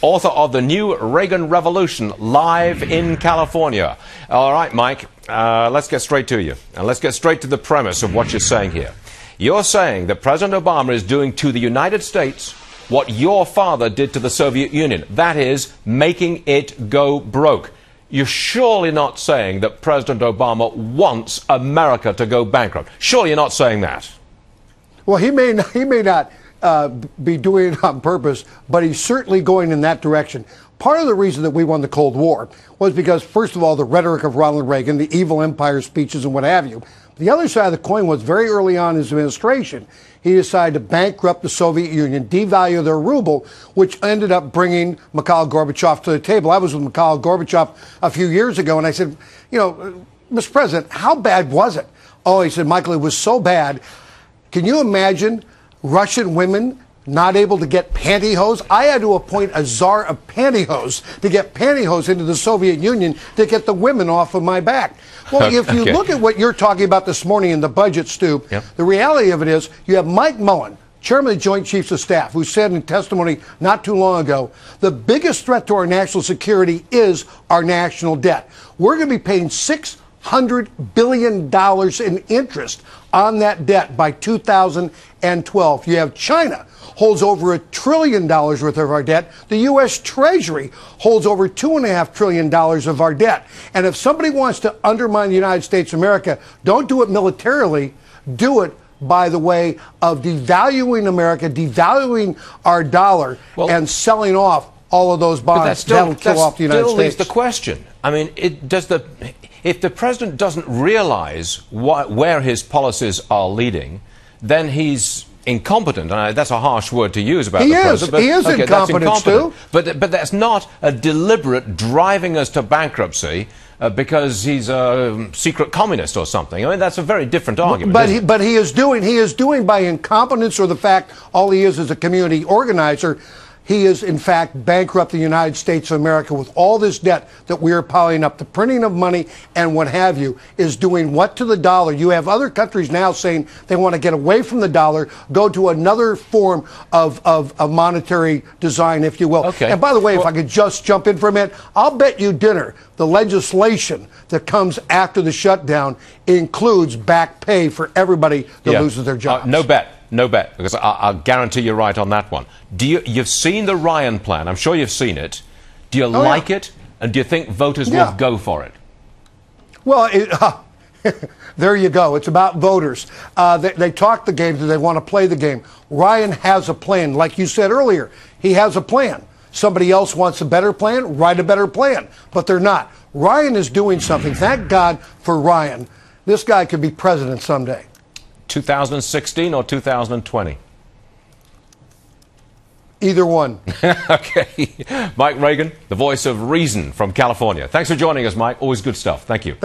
author of The New Reagan Revolution, live in California. All right, Mike, let's get straight to you. And let's get straight to the premise of what you're saying here. You're saying that President Obama is doing to the United States what your father did to the Soviet Union. That is, making it go broke. You're surely not saying that President Obama wants America to go bankrupt. Surely you're not saying that. Well, he may not be doing it on purpose, but he's certainly going in that direction. Part of the reason that we won the Cold War was because, first of all, the rhetoric of Ronald Reagan, the evil empire speeches and what have you. The other side of the coin was very early on in his administration, he decided to bankrupt the Soviet Union, devalue their ruble, which ended up bringing Mikhail Gorbachev to the table. I was with Mikhail Gorbachev a few years ago, and I said, you know, Mr. President, how bad was it? Oh, he said, Michael, it was so bad. Can you imagine Russian women not able to get pantyhose? I had to appoint a czar of pantyhose to get pantyhose into the Soviet Union to get the women off of my back. Well, if you look at what you're talking about this morning in the budget, Stu, the reality of it is you have Mike Mullen, Chairman of the Joint Chiefs of Staff, who said in testimony not too long ago, the biggest threat to our national security is our national debt. We're going to be paying $600 billion in interest on that debt by 2012. You have China holds over $1 trillion worth of our debt. The U.S. Treasury holds over $2.5 trillion of our debt. And if somebody wants to undermine the United States of America, don't do it militarily. Do it by the way of devaluing America, devaluing our dollar, and selling off all of those bonds. That'll kill off the United States. Still leaves the question. I mean, if the president doesn't realize where his policies are leading, then he's incompetent. That's a harsh word to use about the president. But, he is incompetent, Stu. But that's not a deliberate driving us to bankruptcy because he's a secret communist or something. I mean, that's a very different argument. But he is doing by incompetence or the fact all he is a community organizer. He is, in fact, bankrupting the United States of America with all this debt that we are piling up. The printing of money and what have you is doing what to the dollar? You have other countries now saying they want to get away from the dollar, go to another form of monetary design, if you will. And by the way, if I could just jump in for a minute, I'll bet you dinner the legislation that comes after the shutdown includes back pay for everybody that loses their jobs. No bet, because I'll guarantee you're right on that one. You've seen the Ryan plan. I'm sure you've seen it. Do you like it? And do you think voters will go for it? Well, there you go. It's about voters. They talk the game. Do they want to play the game? Ryan has a plan. Like you said earlier, he has a plan. Somebody else wants a better plan, write a better plan. But they're not. Ryan is doing something. Thank God for Ryan. This guy could be president someday. 2016 or 2020? Either one. Okay. Mike Reagan, the voice of reason from California. Thanks for joining us, Mike. Always good stuff. Thank you.